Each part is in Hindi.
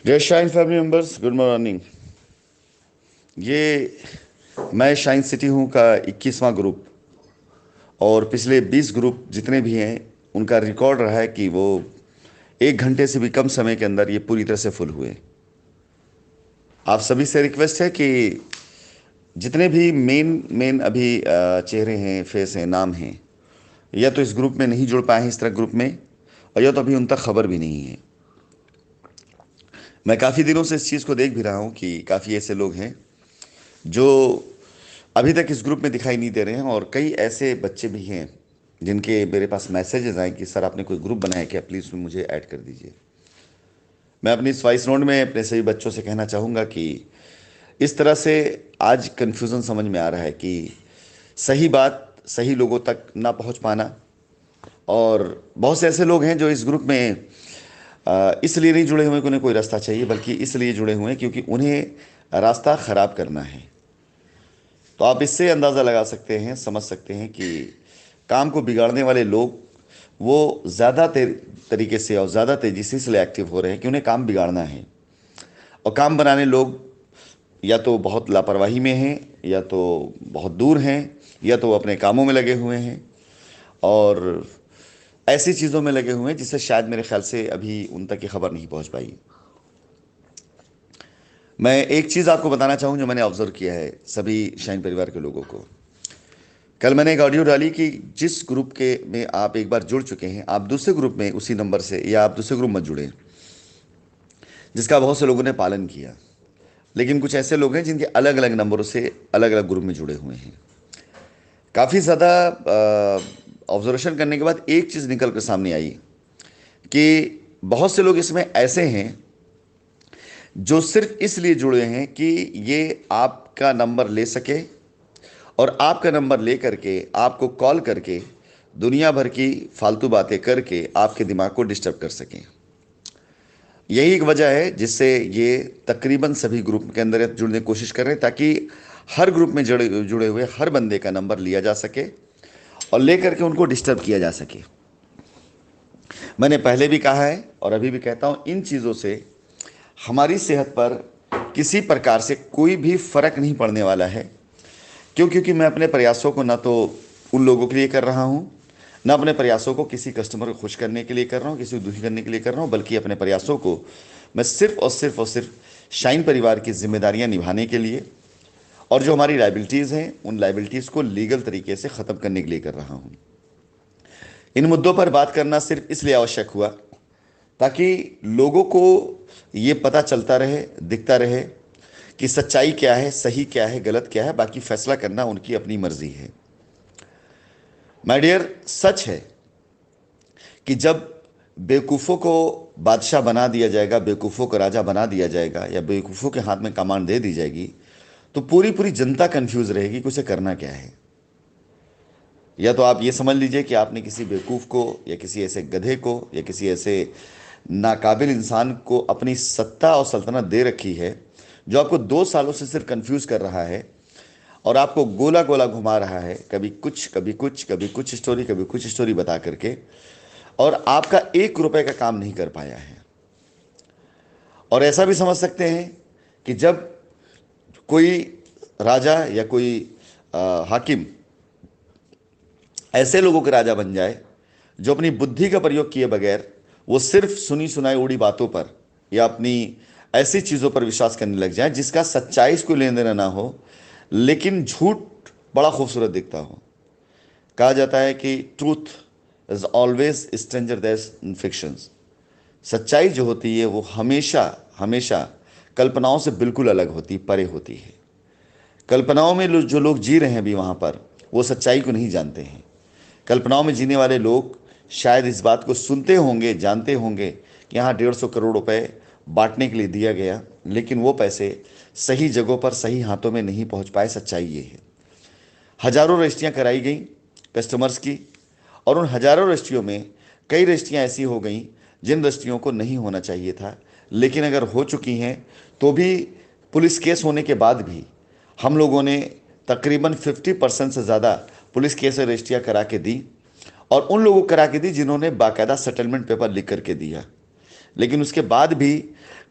Dear Shine family members, good morning. ये मैं शाइन सिटी हूँ का 21वां ग्रुप, और पिछले 20 ग्रुप जितने भी हैं उनका रिकॉर्ड रहा है कि वो 1 घंटे से भी कम समय के अंदर ये पूरी तरह से फुल हुए। आप सभी से रिक्वेस्ट है कि जितने भी मेन मेन अभी चेहरे हैं, फेस हैं, नाम हैं, या तो इस ग्रुप में नहीं जुड़ पाए हैं इस तरह ग्रुप में, और या तो अभी उन तक खबर भी नहीं है। मैं काफ़ी दिनों से इस चीज़ को देख भी रहा हूँ कि काफ़ी ऐसे लोग हैं जो अभी तक इस ग्रुप में दिखाई नहीं दे रहे हैं, और कई ऐसे बच्चे भी हैं जिनके मेरे पास मैसेजेस आए कि सर आपने कोई ग्रुप बनाया क्या, प्लीज़ उसमें मुझे ऐड कर दीजिए। मैं अपनी इस वॉइस नोट में अपने सभी बच्चों से कहना चाहूँगा कि इस तरह से आज कन्फ्यूज़न समझ में आ रहा है कि सही बात सही लोगों तक ना पहुँच पाना, और बहुत से ऐसे लोग हैं जो इस ग्रुप में इसलिए नहीं जुड़े हुए कि उन्हें कोई रास्ता चाहिए, बल्कि इसलिए जुड़े हुए हैं क्योंकि उन्हें रास्ता ख़राब करना है। तो आप इससे अंदाज़ा लगा सकते हैं, समझ सकते हैं कि काम को बिगाड़ने वाले लोग वो ज़्यादा तरीके से और ज़्यादा तेज़ी से इसलिए एक्टिव हो रहे हैं कि उन्हें काम बिगाड़ना है। और काम बनाने लोग या तो बहुत लापरवाही में हैं, या तो बहुत दूर हैं, या तो वो अपने कामों में लगे हुए हैं, और ऐसी चीज़ों में लगे हुए हैं जिससे शायद मेरे ख्याल से अभी उन तक की खबर नहीं पहुंच पाई। मैं एक चीज़ आपको बताना चाहूँ जो मैंने ऑब्जर्व किया है सभी शाइन परिवार के लोगों को। कल मैंने एक ऑडियो डाली कि जिस ग्रुप के में आप एक बार जुड़ चुके हैं, आप दूसरे ग्रुप में उसी नंबर से, या आप दूसरे ग्रुप मत जुड़ें, जिसका बहुत से लोगों ने पालन किया। लेकिन कुछ ऐसे लोग हैं जिनके अलग अलग नंबरों से अलग अलग ग्रुप में जुड़े हुए हैं। काफ़ी ज़्यादा ऑब्जर्वेशन करने के बाद एक चीज़ निकल कर सामने आई कि बहुत से लोग इसमें ऐसे हैं जो सिर्फ इसलिए जुड़े हैं कि ये आपका नंबर ले सके, और आपका नंबर ले करके आपको कॉल करके दुनिया भर की फालतू बातें करके आपके दिमाग को डिस्टर्ब कर सकें। यही एक वजह है जिससे ये तकरीबन सभी ग्रुप के अंदर जुड़ने की कोशिश कर रहे हैं, ताकि हर ग्रुप में जुड़े जुड़े हुए हर बंदे का नंबर लिया जा सके और ले करके उनको डिस्टर्ब किया जा सके। मैंने पहले भी कहा है और अभी भी कहता हूँ, इन चीज़ों से हमारी सेहत पर किसी प्रकार से कोई भी फर्क नहीं पड़ने वाला है। क्यों? क्योंकि मैं अपने प्रयासों को ना तो उन लोगों के लिए कर रहा हूँ, ना अपने प्रयासों को किसी कस्टमर को खुश करने के लिए कर रहा हूँ, किसी को दुखी करने के लिए कर रहा हूँ, बल्कि अपने प्रयासों को मैं सिर्फ और सिर्फ शाइन परिवार की जिम्मेदारियाँ निभाने के लिए, और जो हमारी लाइबिलिटीज़ हैं उन लाइबिलिटीज़ को लीगल तरीके से ख़त्म करने के लिए कर रहा हूँ। इन मुद्दों पर बात करना सिर्फ इसलिए आवश्यक हुआ ताकि लोगों को ये पता चलता रहे, दिखता रहे कि सच्चाई क्या है, सही क्या है, गलत क्या है। बाकी फैसला करना उनकी अपनी मर्जी है। माय डियर, सच है कि जब बेवकूफ़ों को बादशाह बना दिया जाएगा, बेवकूफ़ों को राजा बना दिया जाएगा, या बेवकूफ़ों के हाथ में कमान दे दी जाएगी, तो पूरी पूरी जनता कंफ्यूज रहेगी कि उसे करना क्या है। या तो आप ये समझ लीजिए कि आपने किसी बेवकूफ़ को, या किसी ऐसे गधे को, या किसी ऐसे नाकाबिल इंसान को अपनी सत्ता और सल्तनत दे रखी है, जो आपको 2 सालों से सिर्फ कंफ्यूज कर रहा है और आपको गोला गोला घुमा रहा है, कभी कुछ कभी कुछ, कभी कुछ स्टोरी कभी कुछ स्टोरी बता करके, और आपका 1 रुपए का काम नहीं कर पाया है। और ऐसा भी समझ सकते हैं कि जब कोई राजा या कोई हाकिम ऐसे लोगों के राजा बन जाए जो अपनी बुद्धि का प्रयोग किए बगैर वो सिर्फ सुनी सुनाई उड़ी बातों पर या अपनी ऐसी चीज़ों पर विश्वास करने लग जाए जिसका सच्चाई को लेन देना ना हो, लेकिन झूठ बड़ा खूबसूरत दिखता हो। कहा जाता है कि truth is always stranger than fictions. सच्चाई जो होती है वो हमेशा हमेशा कल्पनाओं से बिल्कुल अलग होती, परे होती है। कल्पनाओं में जो लोग जी रहे हैं अभी वहाँ पर, वो सच्चाई को नहीं जानते हैं। कल्पनाओं में जीने वाले लोग शायद इस बात को सुनते होंगे, जानते होंगे कि यहाँ 150 करोड़ रुपए बांटने के लिए दिया गया, लेकिन वो पैसे सही जगहों पर सही हाथों में नहीं पहुँच पाए। सच्चाई ये है। हजारों रजिस्ट्रियाँ कराई गई कस्टमर्स की, और उन हजारों रजिस्ट्रियों में कई रजिस्ट्रियाँ ऐसी हो गई जिन रजिस्ट्रियों को नहीं होना चाहिए था, लेकिन अगर हो चुकी हैं तो भी पुलिस केस होने के बाद भी हम लोगों ने तकरीबन 50% से ज़्यादा पुलिस केस रजिस्ट्रियाँ करा के दी, और उन लोगों को करा के दी जिन्होंने बाकायदा सेटलमेंट पेपर लिख करके दिया। लेकिन उसके बाद भी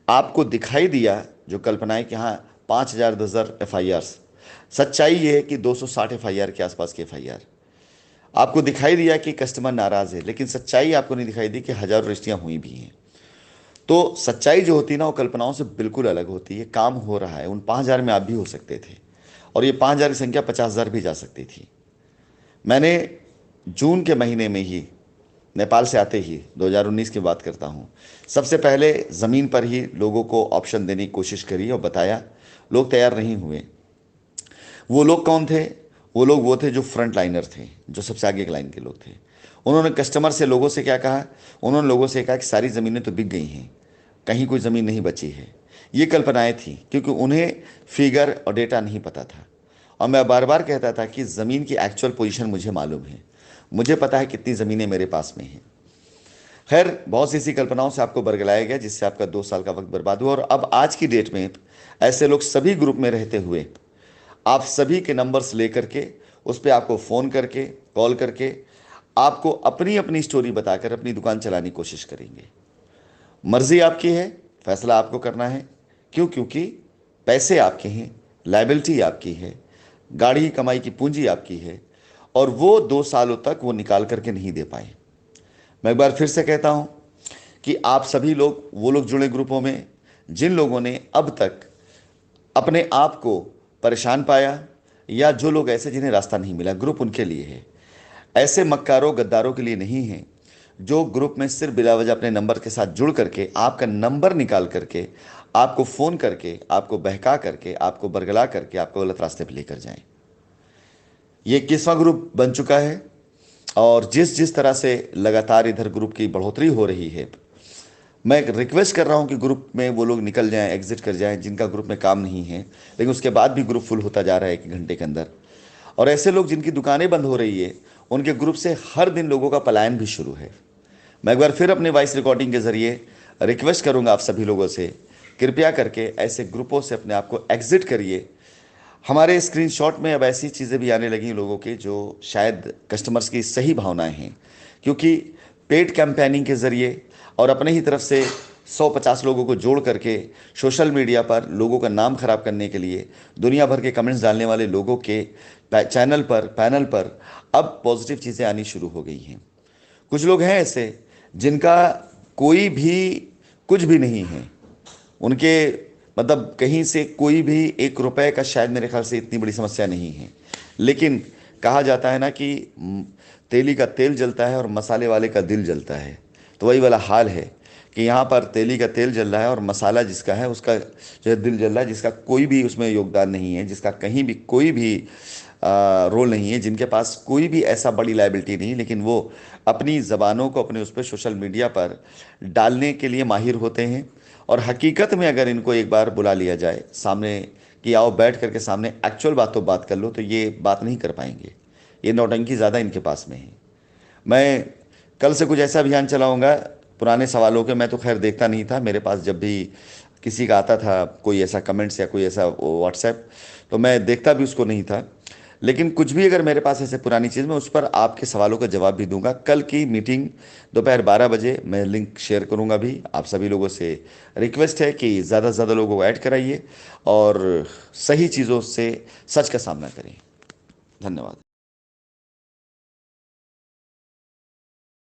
आपको दिखाई दिया जो कल्पनाएं कि हाँ 5,000 10,000 FIR, सच्चाई ये है कि 260 FIR के आसपास की FIR। आपको दिखाई दिया कि कस्टमर नाराज है, लेकिन सच्चाई आपको नहीं दिखाई दी कि हजारों रजिस्ट्रियां हुई भी हैं। तो सच्चाई जो होती है ना, वो कल्पनाओं से बिल्कुल अलग होती है। काम हो रहा है, उन 5,000 में आप भी हो सकते थे, और ये 5,000 की संख्या 50,000 भी जा सकती थी। मैंने जून के महीने में ही, नेपाल से आते ही 2019 की बात करता हूँ, सबसे पहले ज़मीन पर ही लोगों को ऑप्शन देने की कोशिश करी और बताया। लोग तैयार नहीं हुए। वो लोग कौन थे? वो थे जो फ्रंट लाइनर थे, जो सबसे आगे के लाइन के लोग थे। उन्होंने कस्टमर से, लोगों से क्या कहा? उन्होंने लोगों से कहा कि सारी ज़मीनें तो बिक गई हैं, कहीं कोई ज़मीन नहीं बची है। ये कल्पनाएं थी, क्योंकि उन्हें फिगर और डेटा नहीं पता था। और मैं बार बार कहता था कि ज़मीन की एक्चुअल पोजीशन मुझे मालूम है, मुझे पता है कितनी ज़मीनें मेरे पास में हैं। खैर, बहुत सी ऐसी कल्पनाओं से आपको बरगलाया गया, जिससे आपका 2 साल का वक्त बर्बाद हुआ। और अब आज की डेट में ऐसे लोग सभी ग्रुप में रहते हुए आप सभी के नंबर्स लेकर के, उस पर आपको फ़ोन करके, कॉल करके, आपको अपनी अपनी स्टोरी बताकर अपनी दुकान चलाने की कोशिश करेंगे। मर्जी आपकी है, फैसला आपको करना है। क्यों? क्योंकि पैसे आपके हैं, लाइबिलिटी आपकी है, गाड़ी की कमाई की पूंजी आपकी है, और वो 2 सालों तक वो निकाल करके नहीं दे पाए। मैं एक बार फिर से कहता हूं कि आप सभी लोग, वो लोग जुड़े ग्रुपों में जिन लोगों ने अब तक अपने आप को परेशान पाया, या जो लोग ऐसे जिन्हें रास्ता नहीं मिला, ग्रुप उनके लिए है। ऐसे मक्कारों गद्दारों के लिए नहीं है, जो ग्रुप में सिर्फ बिला वजह अपने नंबर के साथ जुड़ करके, आपका नंबर निकाल करके, आपको फ़ोन करके, आपको बहका करके, आपको बरगला करके आपको गलत रास्ते पर लेकर जाएं। ये 21वां ग्रुप बन चुका है। और जिस जिस तरह से लगातार इधर ग्रुप की बढ़ोतरी हो रही है, मैं एक रिक्वेस्ट कर रहा हूं कि ग्रुप में वो लोग निकल जाएं, एग्जिट कर जाएं जिनका ग्रुप में काम नहीं है, लेकिन उसके बाद भी ग्रुप फुल होता जा रहा है 1 घंटे के अंदर। और ऐसे लोग जिनकी दुकानें बंद हो रही है, उनके ग्रुप से हर दिन लोगों का पलायन भी शुरू है। मैं एक बार फिर अपने वॉइस रिकॉर्डिंग के ज़रिए रिक्वेस्ट करूंगा आप सभी लोगों से, कृपया करके ऐसे ग्रुपों से अपने आप को एग्जिट करिए। हमारे स्क्रीनशॉट में अब ऐसी चीज़ें भी आने लगी लोगों के, जो शायद कस्टमर्स की सही भावनाएं हैं, क्योंकि पेड कैंपेनिंग के ज़रिए और अपने ही तरफ से 100-50 लोगों को जोड़ करके सोशल मीडिया पर लोगों का नाम खराब करने के लिए दुनिया भर के कमेंट्स डालने वाले लोगों के चैनल पर, पैनल पर अब पॉजिटिव चीज़ें आनी शुरू हो गई हैं। कुछ लोग हैं ऐसे जिनका कोई भी कुछ भी नहीं है, उनके मतलब कहीं से कोई भी 1 रुपए का शायद मेरे ख्याल से इतनी बड़ी समस्या नहीं है। लेकिन कहा जाता है ना कि तेली का तेल जलता है और मसाले वाले का दिल जलता है। तो वही वाला हाल है कि यहाँ पर तेली का तेल जल रहा है और मसाला जिसका है उसका जो है दिल जल रहा है, जिसका कोई भी उसमें योगदान नहीं है, जिसका कहीं भी कोई भी रोल नहीं है, जिनके पास कोई भी ऐसा बड़ी लाइबिलिटी नहीं, लेकिन वो अपनी ज़बानों को अपने उस पर सोशल मीडिया पर डालने के लिए माहिर होते हैं। और हकीकत में अगर इनको एक बार बुला लिया जाए सामने कि आओ बैठ करके सामने एक्चुअल बातों बात कर लो, तो ये बात नहीं कर पाएंगे। ये नौटंकी ज़्यादा इनके पास में है। मैं कल से कुछ ऐसा अभियान चलाऊंगा पुराने सवालों के। मैं तो खैर देखता नहीं था, मेरे पास जब भी किसी का आता था कोई ऐसा कमेंट्स या कोई ऐसा व्हाट्सएप, तो मैं देखता भी उसको नहीं था। लेकिन कुछ भी अगर मेरे पास ऐसे पुरानी चीज़, मैं उस पर आपके सवालों का जवाब भी दूंगा। कल की मीटिंग दोपहर 12 बजे मैं लिंक शेयर करूंगा भी। आप सभी लोगों से रिक्वेस्ट है कि ज़्यादा से ज़्यादा लोगों को ऐड कराइए और सही चीज़ों से सच का सामना करें। धन्यवाद।